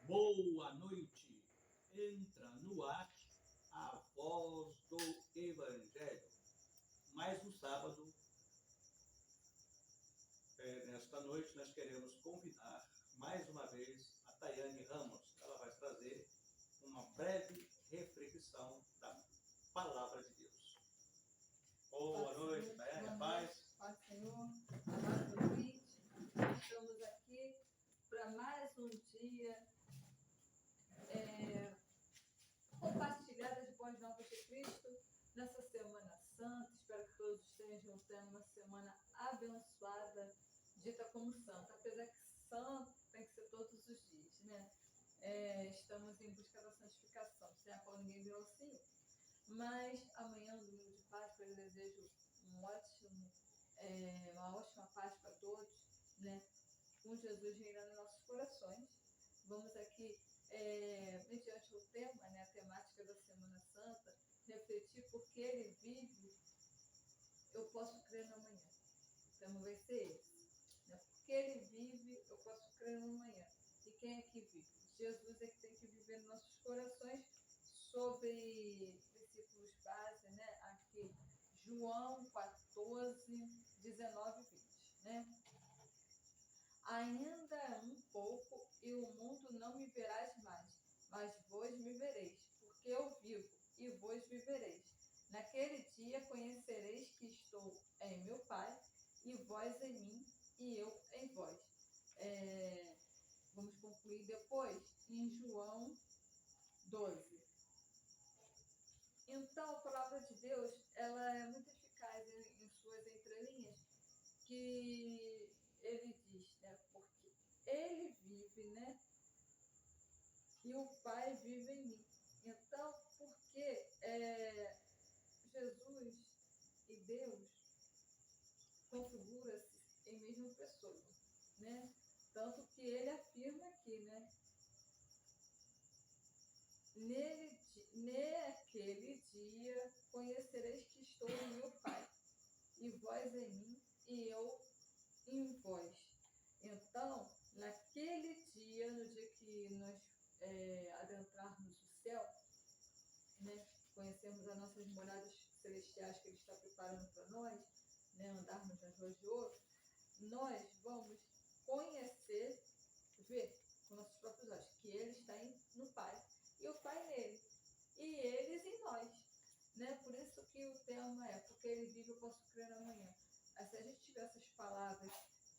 Boa noite. Entra no ar a voz do Evangelho. Mais um sábado. Nesta noite nós queremos convidar mais uma vez a Tayane Ramos. Ela vai trazer uma breve reflexão da Palavra de Deus. Boa noite, Tayane. Paz. Paz, Senhor. Amado ouvinte, estamos aqui para mais um dia compartilhar as boas novas de Cristo nessa Semana Santa. Espero que todos estejam tendo uma semana abençoada, dita como santa, apesar que santo tem que ser todos os dias, né? Estamos em busca da santificação, sem a qual ninguém virou Senhor. Mas amanhã, domingo de Páscoa, eu desejo uma ótima Páscoa a todos, né? Com Jesus reinando em nossos corações. Vamos aqui, mediante o tema, né, a temática da Semana Santa, refletir porque Ele vive, eu posso crer no amanhã. O tema vai ser esse. Né? Porque Ele vive, eu posso crer no amanhã. E quem é que vive? Jesus é que tem que viver nos nossos corações. Sobre versículos base, né? Aqui, João 14, 19 e 20, né? Ainda um pouco e o mundo não me verás mais, mas vós me vereis, porque eu vivo e vós vivereis. Naquele dia conhecereis que estou em meu Pai, e vós em mim, e eu em vós. Vamos concluir depois em João 12. Então, a palavra de Deus, ela é muito eficaz em suas entrelinhas, que ele diz, né? Porque ele vive, né? E o Pai vive em mim. Então, porque Jesus e Deus configuram-se em mesma pessoa, né? Tanto que ele afirma aqui, né? Naquele dia conhecereis que estou em meu Pai, e vós em mim, e eu em vós. Então, naquele dia, no dia que nós adentrarmos o céu, né, conhecermos as nossas moradas celestiais que Ele está preparando para nós, né, andarmos nas ruas de ouro, nós vamos conhecer, ver com nossos próprios olhos, que Ele está no Pai e o Pai nele, e eles em nós. Né? Por isso que o tema é, porque Ele vive, eu posso crer amanhã. Se a gente tiver essas palavras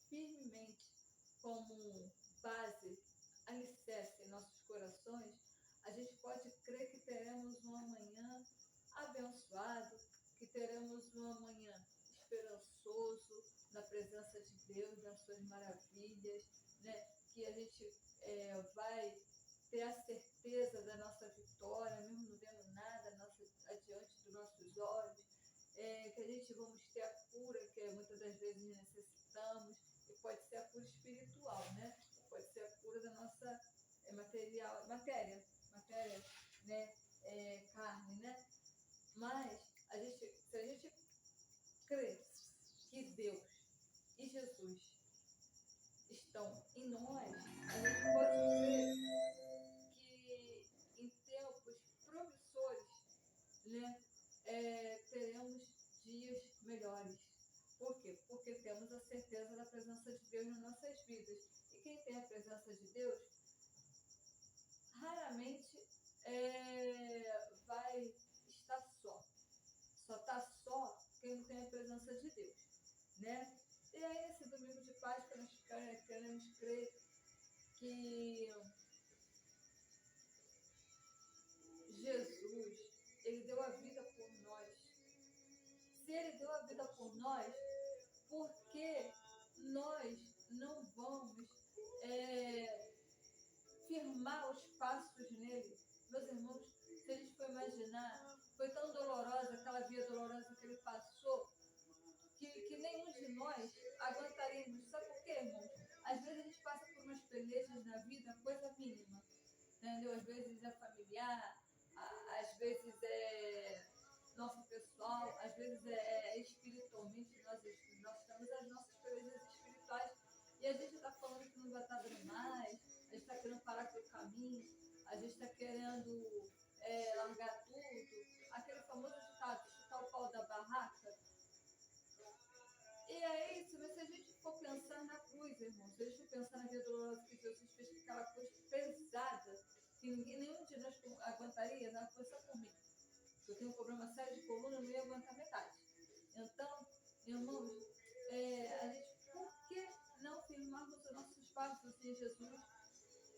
firmemente como base, alicerce em nossos corações, a gente pode crer que teremos um amanhã abençoado, que teremos um amanhã esperançoso na presença de Deus, nas suas maravilhas, né? Que a gente vai ter a certeza da nossa vitória, mesmo não vendo nada adiante dos nossos olhos, que a gente vamos ter a cura que muitas das vezes necessitamos, e pode ser a cura espiritual, né? Pode ser a cura da nossa matéria, né? Carne, né? Mas se a gente crê que Deus e Jesus estão em nós, a gente pode crer que em tempos promissores, né, teremos dias melhores. Por quê? Porque temos a certeza da presença de Deus nas nossas vidas. E quem tem a presença de Deus, raramente vai estar só. Só está só quem não tem a presença de Deus, né? E aí, nesse domingo de Páscoa, nós queremos crer que Jesus, Ele deu a vida por nós. Se Ele deu a vida por nós, por que nós não vamos firmar os passos nele? Meus irmãos, se a gente for imaginar, foi tão dolorosa aquela via dolorosa que Ele passou, que nenhum de nós aguentaríamos. Sabe por quê, irmãos? Às vezes a gente passa por umas pelejas na vida, coisa mínima, entendeu? Às vezes é familiar, às vezes é nosso pessoal, às vezes é espiritualmente, nós temos as nossas coisas espirituais e a gente está falando que não vai estar dando mais, a gente está querendo parar pelo caminho, a gente está querendo largar tudo, aquele famoso ditado, chutar o pau da barraca. E é isso, mas se a gente for pensar na cruz, irmãos, se a gente for pensar na vida dolorosa que Jesus fez, aquela cruz pesada, que nenhum de nós aguentaria, não foi só por mim. Se eu tenho um problema sério de coluna, eu não ia aguentar metade. Então, irmãos, a gente, por que não firmarmos os nossos passos em Jesus?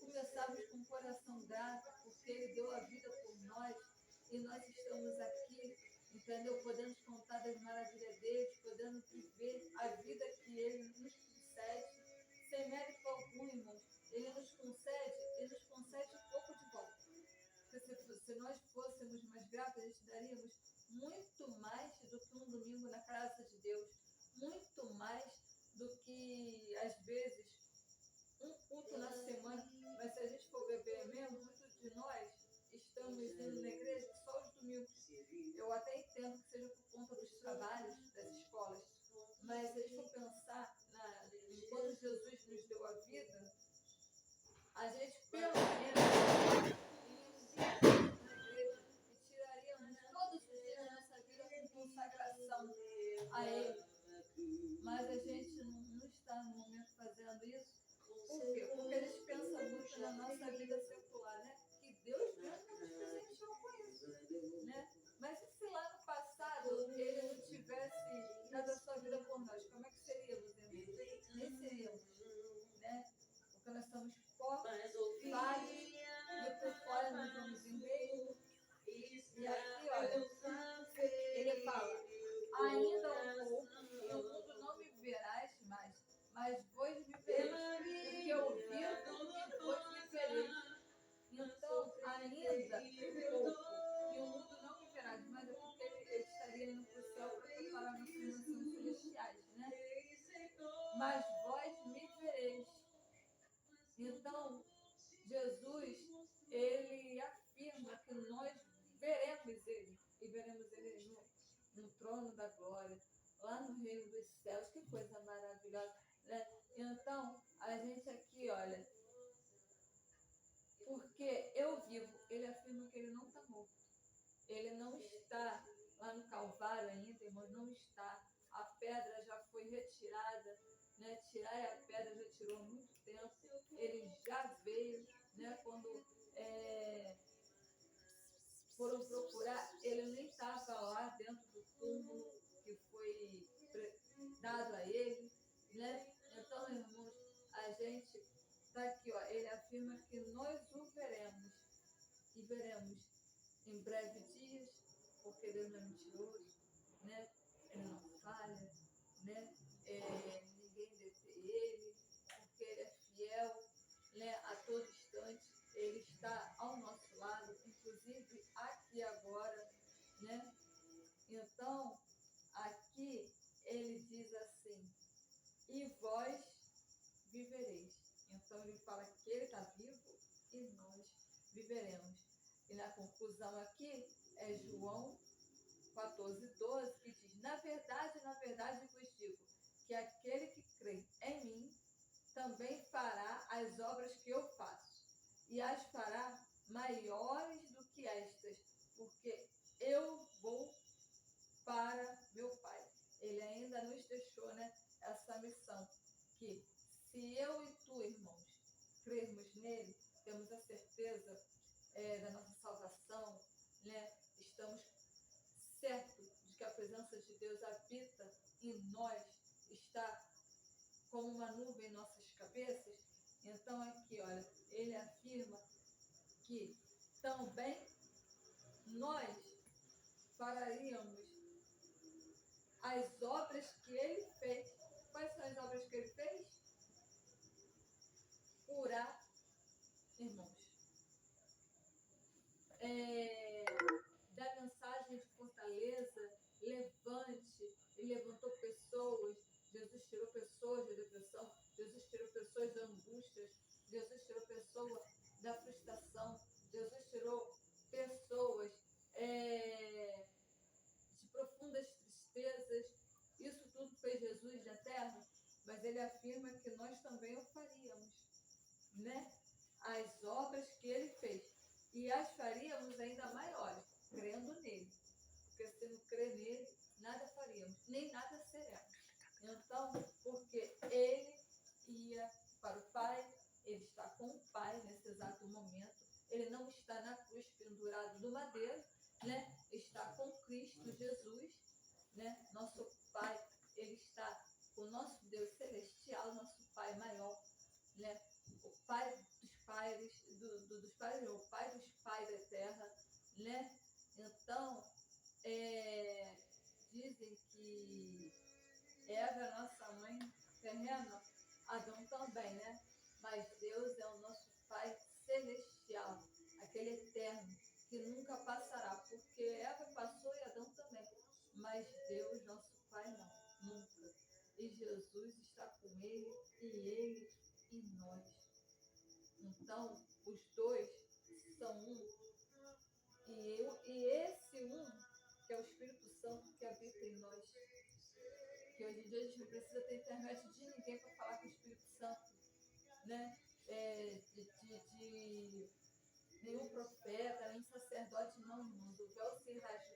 Começarmos com o coração grato, porque Ele deu a vida por nós e nós estamos aqui, entendeu? Podemos contar das maravilhas dele, podemos viver a vida que Ele nos concede, sem mérito algum, irmãos. Ele nos concede pouco de volta. Se nós fôssemos mais gratos, a gente daríamos muito mais do que um domingo na casa de Deus, muito mais do que, às vezes, um culto na semana. Mas se a gente for beber mesmo, muitos de nós estamos indo na igreja só os domingos. Eu até entendo que seja por conta dos trabalhos, das escolas, mas se a gente for pensar enquanto Jesus nos deu a vida, a gente pelo menos iríamos na igreja e tiraríamos todos os dias da nossa vida com consagração a Ele. Mas a gente não está no momento fazendo isso. Por quê? Porque a gente pensa muito na nossa vida secular, né? Que Deus mesmo nos presenteou com isso, né? Mas e se lá no passado Ele não tivesse dado a sua vida por nós, como é que seríamos, irmãos? Nem seríamos, né? Porque nós somos fortes, falhos, e por fora nós vamos em meio. E aqui, olha, ele fala, ainda um pouco, e o mundo não me verás mais, mas vós me vereis, porque eu vivo e vós me vereis. Então, ainda um pouco, e o mundo não me verás, mas é porque ele estaria indo para o céu para preparar nossas nações celestiais, né? Mas vós me vereis. Então, Jesus, ele afirma que nós veremos ele, e veremos ele no trono da glória, lá no reino dos céus. Que coisa maravilhosa, né? Então, a gente aqui, olha, porque eu vivo, ele afirma que ele não está morto, ele não está lá no Calvário ainda, irmãos, não está, a pedra já foi retirada, né? Tirar a pedra já tirou há muito tempo, ele já veio, né? Quando foram procurar, ele nem estava lá dentro do túmulo que foi dado a ele, né? Então, irmãos, a gente está aqui, ó, ele afirma que nós o veremos, e veremos em breve dias, porque Deus não é mentiroso, né? Ele não falha, né? Ninguém detém ele, porque ele é fiel, né? A todo instante ele está ao nosso lado, inclusive aqui agora, né? Então, aqui ele diz assim, e vós vivereis. Então ele fala que ele está vivo e nós viveremos. E na conclusão aqui é João 14:12, que diz, na verdade vos digo, que aquele que crê em mim também fará as obras que eu faço, e as fará maiores do que estas, porque eu vou para meu Pai. Ele ainda nos deixou, né, essa missão, que se eu e tu, irmãos, crermos nele, temos a certeza da nossa salvação, né? Estamos certos de que a presença de Deus habita em nós, está como uma nuvem em nossas cabeças. Então aqui, olha, ele afirma que também nós faríamos as obras que ele fez. Quais são as obras que ele fez? Curar irmãos. Da mensagem de fortaleza, levante, ele levantou pessoas, Jesus tirou pessoas da depressão, Jesus tirou pessoas da angústia, Jesus tirou pessoas da frustração, Jesus tirou pessoas mas ele afirma que nós também o faríamos, né? As obras que ele fez. E as faríamos ainda maiores, crendo nele. Porque se não crer nele, nada faríamos, nem nada seremos. Então, porque ele ia para o Pai, ele está com o Pai nesse exato momento, ele não está na cruz pendurado do madeiro, né? Está com Cristo Jesus, né? Nosso Pai, ele está com o nosso Deus celestial, nosso Pai maior, né? O Pai dos pais, dos pais, o Pai dos pais da terra, né? Então, dizem que Eva, nossa mãe terrena, Adão também, né? Mas Deus é o nosso Pai celestial, aquele eterno, que nunca passará, porque Eva passou e Adão também, mas Deus, nosso Pai, não, nunca. E Jesus está com ele, e ele em nós. Então, os dois são um, e esse um, que é o Espírito Santo que habita em nós, que hoje em dia a gente não precisa ter internet de ninguém para falar com o Espírito Santo, né? De nenhum profeta, nem sacerdote, não, irmãos. O véu se rasgou